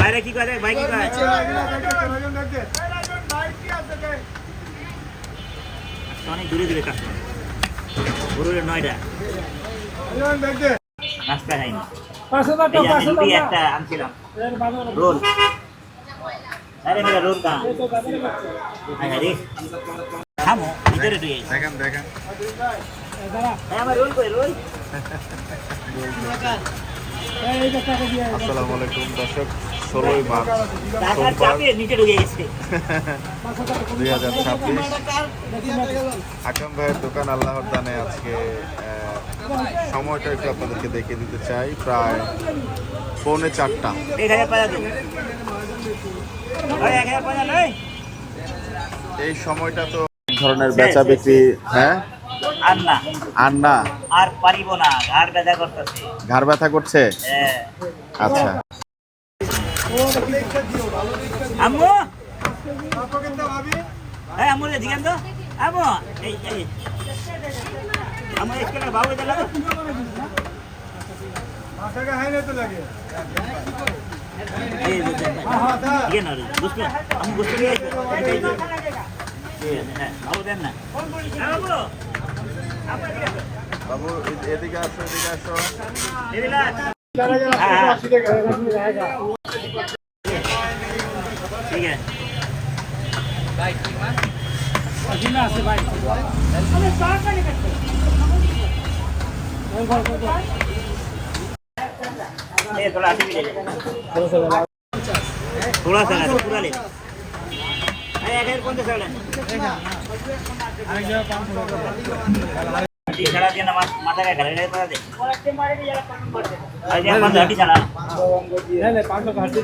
ভাইরা কি করে ভাই কি করে অনেক দূরে দূরে কাজ করে গরুরের 9টা নাস্তা খাইনি 500 টাকা একটা আনছিলাম রোল আরে মেরা রোল কা আরে খামো ভিতরে দিয়ে দেখেন দেখেন আমার রোল কই রোল আসসালামু আলাইকুম দর্শক 16ই মার্চ টাকা চাপিয়ে নিচে ঢুকে গেছে 2026 হাকাম ভাইয়ের দোকান আল্লাহর দানে আজকে সময়টা একটু আপনাদেরকে দেখিয়ে দিতে চাই প্রায় 3:45 এই সময়টা তো এক ধরনের বেচা বিক্রি হ্যাঁ আর না আর পারিব না ঘাড় ব্যথা করতেছে ঘাড় ব্যথা করছে আচ্ছা আম্মু এই আম্মু রে দিগান তো আম্মু এই এই আম্মু একলা বাবু দাও মাথাটা হাইলে তো লাগে এই দিগান না বুঝলে আমি বুঝতে গিয়ে হ্যাঁ বাবু দেন না বাবু বাবু এদিকে আসো ঠিক আছে थोड़ा सा पूरा ले छड़ा दिया नमाज माता का घर पड़ा दे अरे अपन हड्डी छड़ा नहीं 500 का हड्डी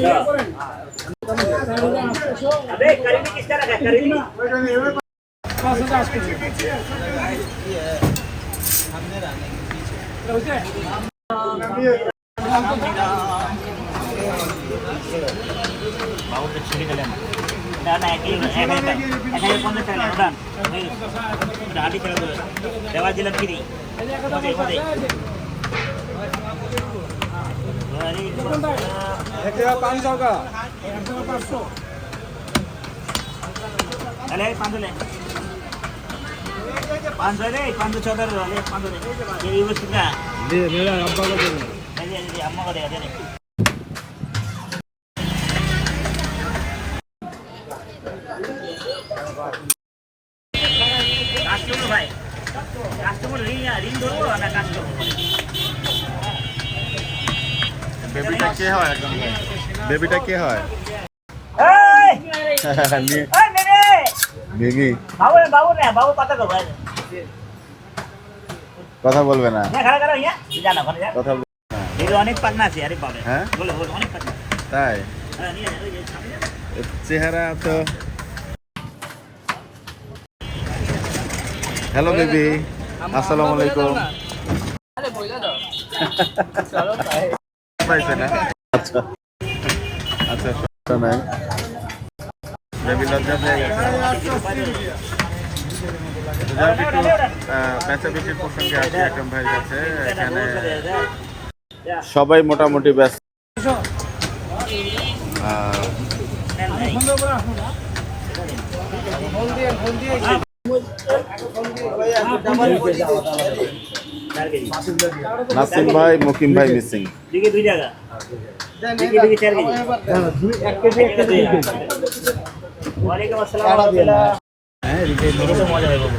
छड़ा अबे करीबी किसका रखा है करीबी 550 के हमने रहने पीछे बाबू के छुरी चले ना ना एक पंद्रह चले उड़ान गाड़ी चला दो देवा जिला फ्री मजे मजे एक 500 का 500 अरे 500 ले 500 ले 500 14 ले 500 ले ये यूज कितना दे मेरा अब्बा को दे दे अम्मा को दे दे কাস্টমার ভাই কাস্টমার রিং ধরবো না কাস্টমার বেবিটা কে হয় একদম বেবিটা কে হয় এই এই মেরে বেবি বাবু না বাবু পাতা কো ভাই কথা বলবে না খাড়া খাড়া ইয়া জানা কোন যা কথা বলবে না এই অনেক পাগনা আছে আরে বাবা হ্যাঁ বলে অনেক পাগনা তাই হ্যাঁ নিয়ে চেহারা তো হ্যালো বেবি আসসালামু আলাইকুম আরে বইলা দাও চলো পাইছে না আচ্ছা আচ্ছা সমস্যা নাই বেবি লজ্জা পেয়ে গেছে বেচা বিক্রির প্রসঙ্গে আসি একদম ভাইয়ের কাছে এখানে সবাই মোটামুটি ব্যস্ত নাসিম ভাই মুকিম ভাই মিসিং দিকে 2 জায়গা দিকে 4 কেজি 1 কেজি 1 কেজি ওয়ালাইকুম আসসালাম রাহমাতুল্লাহ হ্যাঁ দিকে তো মজা হবে বাবু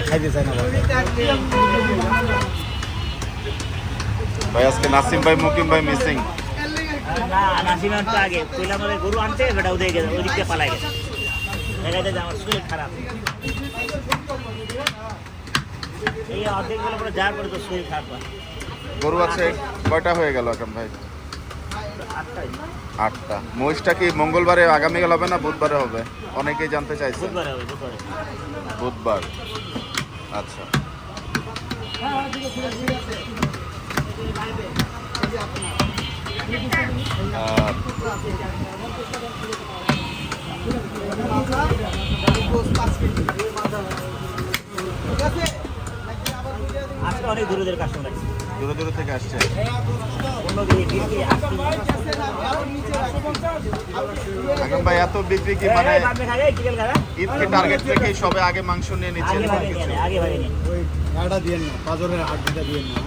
খাইতে চাই না ভাই আজকে নাসিম ভাই মুকিম ভাই মিসিং না নাসিম তো আগে কইলা আমাদের গরু আনতে বেটা উদে গেছে ওদিকে পালাই গেছে দেখাইতে যে আমার শরীর খারাপ এই অর্ধেক বলে পরে যার পরে তো শরীর খারাপ গরু আছে কয়টা হয়ে গেল আকরাম ভাই 8টা মহিষটা কি মঙ্গলবারে আগামীকাল হবে না বুধবারে হবে অনেকেই জানতে চাইছে বুধবারে হবে বুধবার আচ্ছা আজকে অনেক দূরে দূরে কাস্টমার আছে। দূরে দূরে থেকে আসছে। অন্য দিকে বিক্রি আসছে। আকরাম ভাই এত বিক্রি কি মানে এই বাপরে খায়, এই চিকেন খায়। ঈদকে টার্গেট রেখে সবে আগে মাংস নিয়ে নিচ্ছেন? আগে ভাগে নিয়ে, আগে ভাগে নিয়ে। ওই গাড়া দিয়েন না, পাঁচরের হাড্ডিটা দিয়েন না।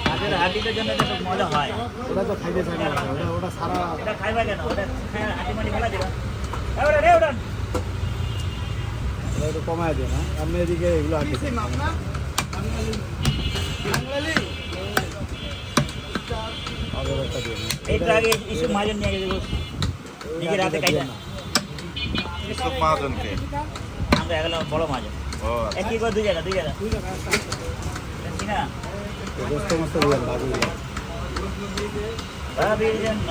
হাতের হাড্ডিটার জন্য তো খুব মজা হয়। ওটা তো খাইতে চাই না, ওটা সারা এটা খাইবা কেন? ওটা খায় হাড্ডি মাটি ফেলা দিবা। ওটা রে ওটা। ওটা একটু কমায় দেন। হ্যাঁ আপনি এদিকে এগুলো হাড্ডি আগের একটা দিয়ে না। একটু আগে ইসু মাজন নিয়ে গেছে বস। নিজের হাতে খাইতা। ইউসুফ মহাজনকে। আমরা এগুলো বড় মাজন। ও একই করে দুই জায়গা। ঠিক না? দোস্ত মস্ত দিলেন ভাবি। ভাবির জন্য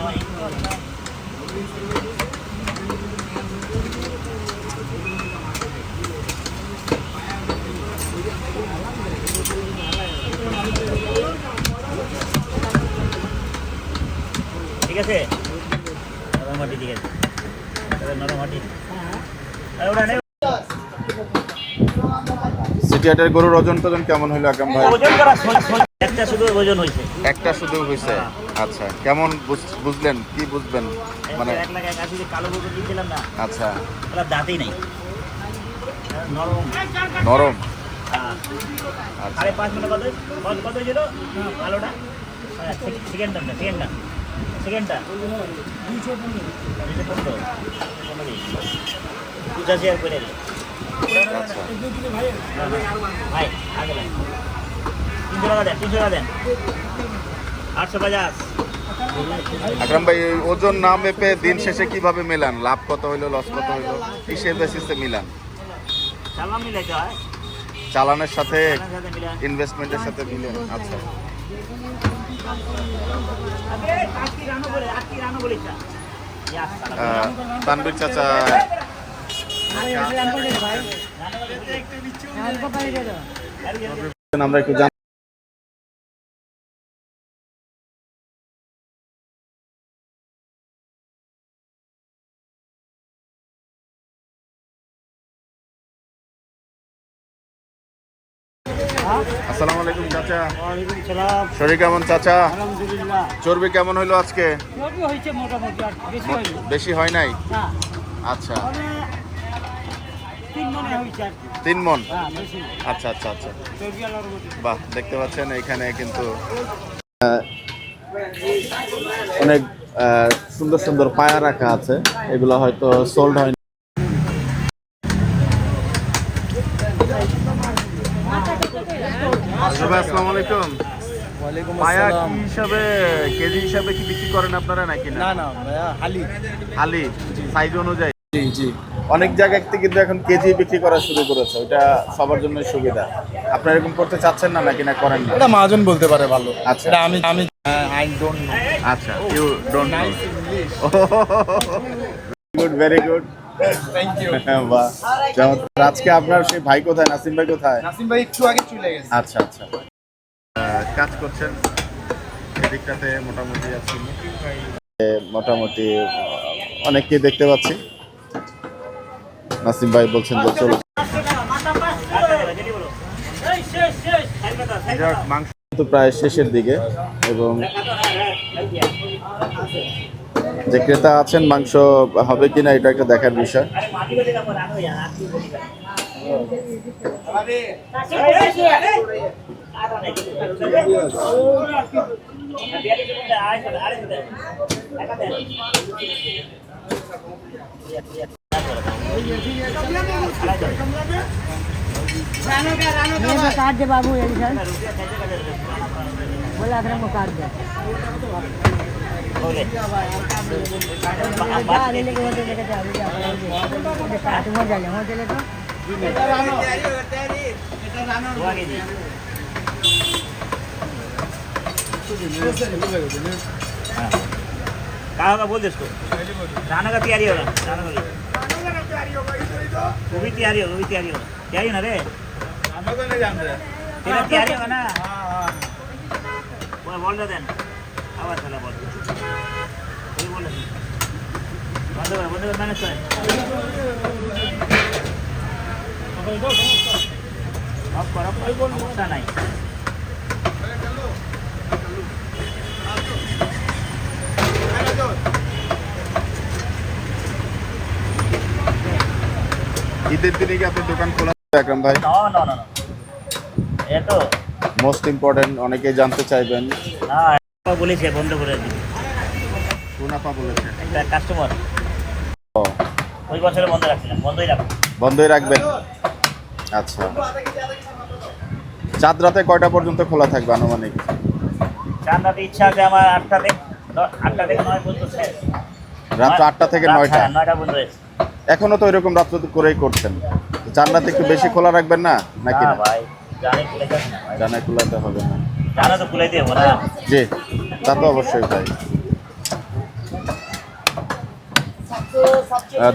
ঠিক আছে, নরম মাটি ঠিক আছে, নরম মাটি। ওটা নেই। সিটি হাটের গরুর ওজন টোজন কেমন হলো আকরাম ভাই? ওজন করা একটা শুধু ওজন হয়েছে। একটা শুধু হয়েছে। আচ্ছা, কেমন বুঝলেন, কি বুঝবেন মানে? 1,81,000 যে কালো গরু দিয়েছিলাম না, আচ্ছা, ওটা দাঁতই নাই, নরম। নরম। হ্যাঁ। আচ্ছা, 5.5 মিনিট কত ছিল কালোটা? সেকেন্ডটা 215 85 আর করে আচ্ছা। ভাই আগে 300 টাকা দেন 850। আকরাম ভাই এই ওজন না মেপে দিন শেষে কিভাবে মেলান? লাভ কত হইলো, লস কত হইলো, কিসের বেসিসে মিলান? সালাম মিলাইতে হয়, চালানের সাথে সাথে মিলান। ইনভেস্টমেন্টের সাথে মিলেন? আচ্ছা, তানবীর চাচা আমরা একটু জান। আসসালামু আলাইকুম চাচা। ওয়ালাইকুম সালাম। শরীর কেমন চাচা? আলহামদুলিল্লাহ। চর্বি কেমন হইলো আজকে? চর্বি হয়েছে মোটামুটি, আর বেশি হয়নি। বেশি হয় নাই? না, আচ্ছা, মানে 3 মনে হয়েছে আর কি। 3 মণ। হ্যাঁ, বেশি না। আচ্ছা আচ্ছা আচ্ছা, চর্বি আলার মধ্যে। বাহ, দেখতে পাচ্ছেন এখানে কিন্তু অনেক সুন্দর সুন্দর পায়া রাখা আছে, এগুলো হয়তো সোল্ড হয়নি। আসসালামু আলাইকুম। ওয়ালাইকুম পায়া আসসালাম। কি হিসাবে, কেজি হিসাবে কি বিক্রি করেন আপনারা নাকি না? না না ভাইয়া, হালি। খালি সাইজ অনুযায়ী? জি জি। অনেক জায়গা থেকে কিন্তু এখন কেজি বিক্রি করা শুরু করেছে, ওটা সবার জন্য সুবিধা। আপনারা এরকম করতে চাচ্ছেন না নাকি না করেন না? এটা মহাজন বলতে পারে ভালো। আচ্ছা। এটা আমি আই ডোন্ট নো। আচ্ছা, you don't know. Nice English. Good, very good. Thank you. বাহ, চমৎকার। আজকে আপনার সেই ভাই কোথায়, নাসিম ভাই কোথায়? নাসিম ভাই একটু আগে চলে গেছে। আচ্ছা আচ্ছা, কাজ করছেন এদিকটাতে মোটামুটি আছি, মোটামুটি অনেককে দেখতে পাচ্ছি। নাসিম ভাই বলছেন যে চলো। মাংস তো প্রায় শেষের দিকে এবং যে ক্রেতা আছেন মাংস হবে কিনা এটা একটা দেখার বিষয়। काट दे बाबू यही सर बोला अगर हमको काट दे ले लेके वो लेके जा काट मत जा ले चले तो कहा होगा बोल दे इसको, खाना का तैयारी होगा, खाना का वो भी तैयारी होगा, तैयारी ना रे, तेरा तैयारी होगा ना। बोल रहे देन आवाज चला बोल, वही बोल रहे বন্ধ করে ম্যানেজ করেন। অফ কর, সমস্যা নাই। ঈদের দিনে কি আপনার দোকান খোলা আছে আকরাম ভাই? না এ তো মোস্ট ইম্পর্টেন্ট, অনেকেই জানতে চাইবেন। না বলেছে বন্ধ করে দিই, কোন আপা বলেছে? একটা কাস্টমার ও, ওই বছরে বন্ধ রাখছিলাম, বন্ধই রাখবো। বন্ধই রাখবেন? আচ্ছা, চাঁদ রাতে কয়টা পর্যন্ত খোলা থাকবে আনুমানিক? চার রাতে ইচ্ছা আছে আমার 8টা থেকে 9 পর্যন্ত শেষ। রাত 8টা থেকে 9টা? হ্যাঁ, 9টা পর্যন্ত শেষ। এখনো তো এরকম রাত্রে তো করেই করছেন, চার রাতে একটু বেশি খোলা রাখবেন না নাকি? না ভাই, জানে খুলে যাচ্ছে না ভাই। জানাই খোলাতে হবে না। জানা তো খুলে দেবো না। জি, তা তো অবশ্যই ভাই।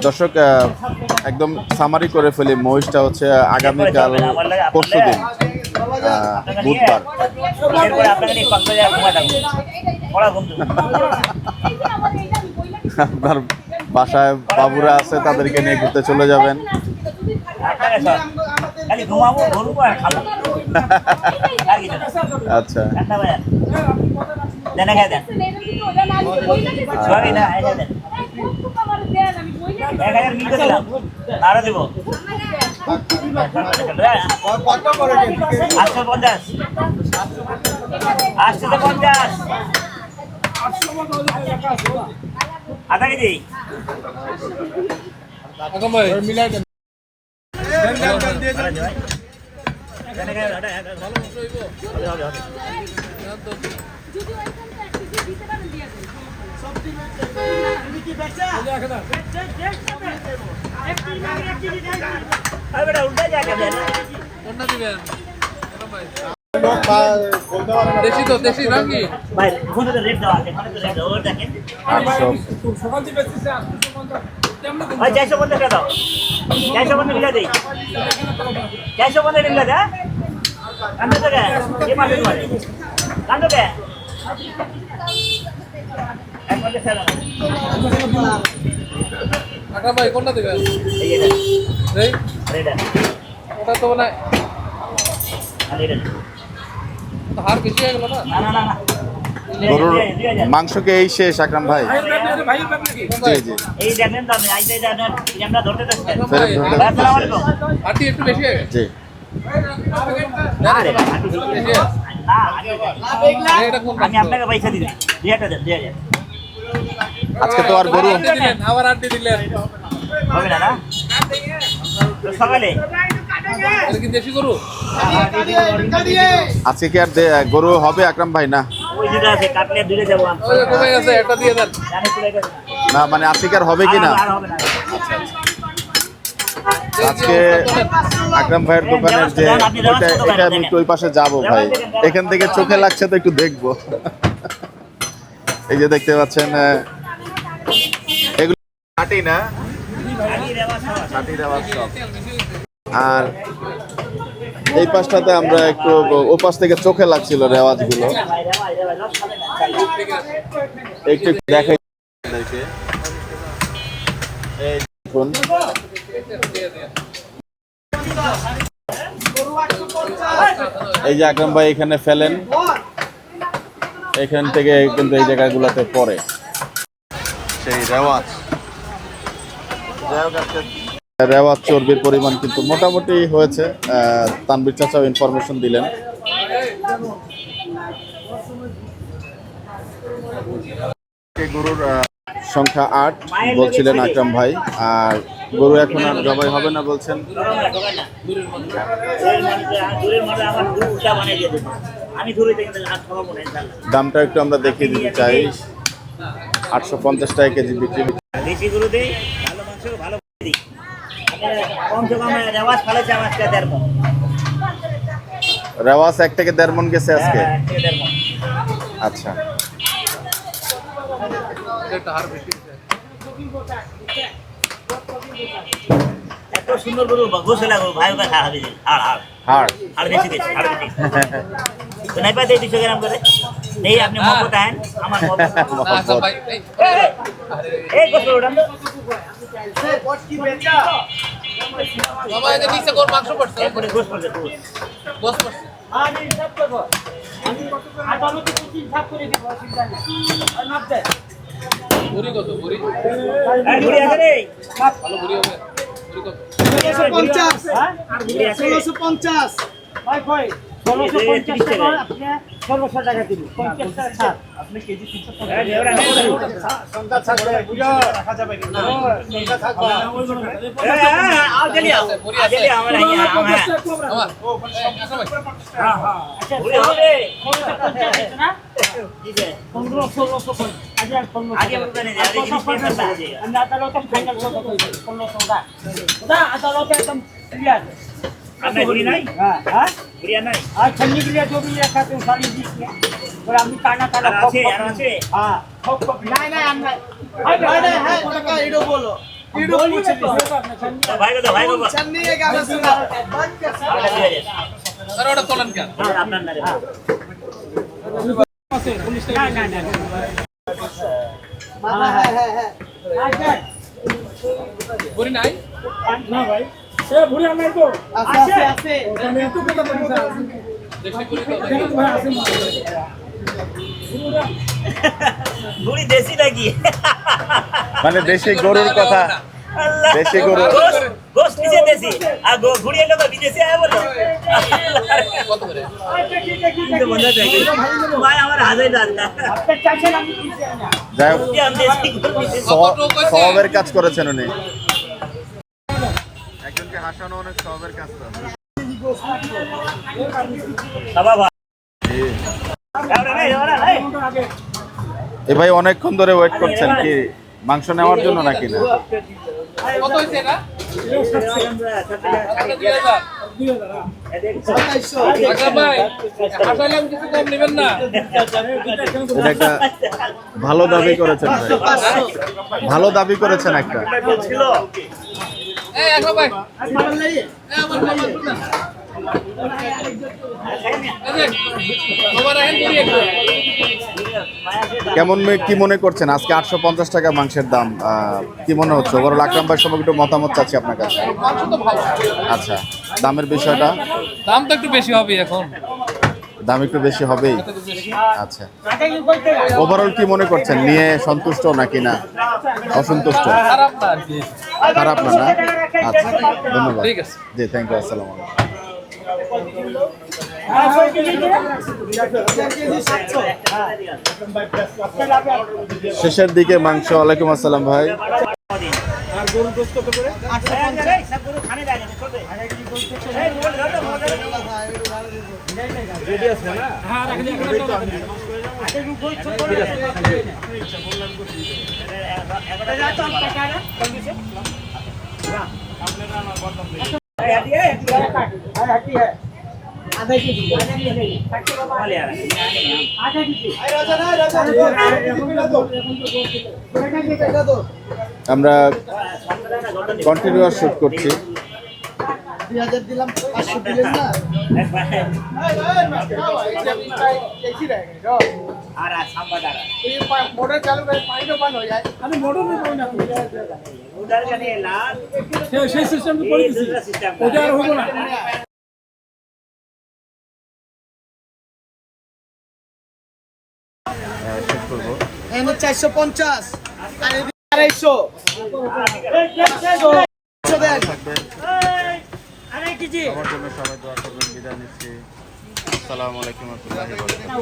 দর্শক, একদম সামারি করে ফেলি, মহিষটা হচ্ছে আগামীকাল পরশুদিন বুধবার। এরপরে আপনাকে নিয়ে কক্সবাজার ঘুমায় থাকবো। পড়া বন্ধু। আপনার বাসায় বাবুরা আছে, তাদেরকে নিয়ে ঘুরতে চলে যাবেন। আপনাকে সব খালি ঘুমাবো, ঘুরবো আর খাবো। আর কিছু না। আচ্ছা, ঠান্ডা ভাই দেন, খেয়ে দেন। সরি না, এই দেন। 1000 মিল করে দিলাম, আরো দেবো। 850, 850, আধা কেজি। উল্টা জায়গা দেন। দেশি নাকি? ভাই ওখানে তো রেট দেওয়া আছে, ওখানে তো রেট দেওয়া, ওটা দেখেন। ভাই 450 টাকা দাও, 450 মিলা দেই, 450 মিলা দে। কান্দো তো কে? কে মারবে তোমারে? কান্দো কে? এক মধ্যে ফেলো না। আকরাম ভাই কোনটা দিবেন? এই এটা, এই আর এটা, ওটা তো মানে আর এটা। হার বেশি হয়ে গেল না? না না না না। গরুর মাংসকে এই শেষ আকরাম ভাই? জি জি, এই দেখেন তো, আপনি আইতে জানেন আমরা ধরতে যাচ্ছি। ফেরত ধরতে ভাই আসসালামু আলাইকুম। হাতি একটু বেশি হয়ে গেছে। জি। না রে ভাই, হাঁটু দিন। বেশি আছে? না, এটা কোন আমি আপনাকে পয়সা দিই, 2000 দেন, 2000 আজকে তো আর গরু আটটি দিলেন, আবার আটটি দিলেন। হবে না না? তো সকালে এটা কি দেশি গরু? আজকে কি আর গরু হবে আকরাম ভাই? না ওই যেটা আছে কাটলে দিলে যাবো আমি। ওই যে কমে গেছে, একটা দিয়ে দেন। জানি খুলে গেছে। না, মানে আজকে কি আর হবে কি না? আর হবে না। আজকে আকরাম ভাইয়ের দোকানের যে এটা আমি একটু ওই পাশে যাবো ভাই, এখান থেকে চোখে লাগছে তো একটু দেখবো। এই যে দেখতে পাচ্ছেন, এগুলো কাটি না, কাটির আওয়াজ সব। আর এই পাশটাতে আমরা একটু ও পাশ থেকে চোখে লাগছিল রেওয়াজ গুলো, একটু একটু দেখাই আপনাদেরকে। এই দেখুন, এই যে আকরাম ভাই এখানে ফেলেন, এখান থেকে কিন্তু এই জায়গাগুলোতে পড়ে সেই রেওয়াজ। রেওয়াজ চর্বির পরিমাণ কিন্তু মোটামুটি হয়েছে। তানভীর চাচাও ইনফরমেশন দিলেন। গরুর সংখ্যা 8 বলছিলেন আকরাম ভাই, আর গরু এখন আর জবাই হবে না বলছেন। আমি ধরে দেখে হাত খাওয়াবো না ইনশাআল্লাহ। দামটা একটু আমরা দেখিয়ে দিতে চাই। 850 টাকা কেজি বিক্রি। দেশি গরু দেই, ভালো মাংস, ভালো দিই। কমসে কম রেওয়াজ ফেলেছে আমার আজকে 1.5 মণ। রেওয়াজ 1 থেকে 1.5 মণ গেছে আজকে। হ্যাঁ, 1 থেকে 1.5 মণ। আচ্ছা, একটা হার বেশি হয়েছে। এত সুন্দর গরু গোসে লাগো ভাই, ওকে খাওয়া হবে। হাড় হাড় হাড় হাড় বেশি দিচ্ছে, হাড় বেশি। তো নাই পাই 200 গ্রাম করে। এই আপনি মহব্বত দেন আমার মহব্বত না আচ্ছা ভাই এই এই গোসল উঠান তো বাবা এটা নিচে কোন মাংস পড়ছে এরপরে গোসল করতে তো বস পড়ছে আমি হিসাব করব আমি আদালতে কিছু হিসাব করে দিব অসুবিধা নেই আর মাপ দে বুড়ি কত বুড়ি এই ঘুরে আসে রে ভালো বুড়ি হবে বুড়ি কত 1650 হ্যাঁ ঘুরে আসে 1650 ভাই ভাই 1650 টাকা আপনি 1600 টাকা দিন 50 টাকা ছাড় আপনি কেজি 300 টাকা দেওরা নেই সংখ্যা থাকবে বুঝা রাখা যাবে কিন্তু সংখ্যা থাকবে আও চলি আও বুড়ি আ আছে চলি আমরা ইয়া আমরা আমার ও আচ্ছা ভাই হ্যাঁ হ্যাঁ আচ্ছা ঘুরে হবে 1650 না জি যে 1600 আগে 1600 আগে বলতে নেই আগে জিনিস পেয়ে যাবে আমি আদালতে ফাইনাল কত কইছি 1600 টাকা ওটা আদালতে একদম ক্লিয়ার আপনার ঘুরি নাই হ্যাঁ হ্যাঁ ঘুরিয়া নাই आज ठंडी के लिए जो भी रखा तो सारी दीजिए और हम काना काना আর আছে আর আছে हाँ ठोक ठोक নাই নাই আমরা নাই হ্যাঁ টাকা এডো বলো এডো पूछे ভাই কত ভাই কত चन्नी एक आवाज सुना बंद कर আটা দিয়ে দে স্যার ওটা তোলেন কেন আপনার না রে ना ना ना माना है आज বুড়ি নাই ना भाई से भूल नहीं को আছে আছে দেখি বুড়ি কত ঘুরি দেশি নাকি মানে দেশি গরুর কথা আল্লাহ দেশি গরু। গোস নিচে দেশি আর ঘুরি এলো তো বিদেশি আয় বলো কত করে কিন্তু বন্ধা যায় ভাই আমার হাজাই দাঁত না आपके चाचा नाम कीजिए ना যাই হোক, আমি দেশি গরু নিচে সওয়াবের কাজ করেছেন উনি একজনকে হাসানো অনেক সওয়াবের কাজ তো বাবা ভাই এবারে নাই এবারে নাই এই ভাই অনেকক্ষণ ধরে ওয়েট করছেন কি মাংস নেওয়ার জন্য নাকি না কত হইছে এটা আচ্ছা ভাই হাসাইলাম কিছু কম নেবেন না এটা একটা ভালো দাবি করেছেন ভাই ভালো দাবি করেছেন একটা বলছিল এই আসো ভাই মানা নাই এই আমার বাবা শুনুন এই তোমার এখন বুড়ি একটু কি মনে করছেন আজকে 850 টাকা মাংসের দাম কি মনে হচ্ছে ওভারঅল আকরাম ভাই সম্পর্কে একটু মতামত চাচ্ছি আপনার কাছে মাংস তো ভালো আচ্ছা দামের বিষয়টা দাম তো একটু বেশি হবে এখন দাম একটু বেশি হবেই এটা তো বেশি আচ্ছা आगे की कोई ওভারঅল কি মনে করছেন নিয়ে সন্তুষ্ট নাকি না অসন্তুষ্ট খারাপ না আর কি খারাপ না না আচ্ছা ধন্যবাদ ঠিক আছে। জি থ্যাংক ইউ আসসালামু আলাইকুম শেষের দিকে মাংস ওয়ালাইকুম আসসালাম ভাই हटी है आधा की आधा की রাজা না রাজা এটা তো আমরা কন্টিনিউয়াস শুট করছি 2000 দিলাম 500 দিলেন না ऐसी रहेगा ये मोटर चालू करे पानी तो बंद हो जाए अरे मोटर में कोई ना उधर का नहीं लाल সেই সিস্টেম ये दूसरा सिस्टम ওটা আর হবো না শুট করবো এনে 450 আর এদিকে 250 দেন থাকবেন अरे कीजिए আমার জন্য সবাই দোয়া করবেন বিদায় নিচ্ছি আসসালামু আলাইকুম ওয়া রাহমাতুল্লাহি ওয়া বারাকাতুহু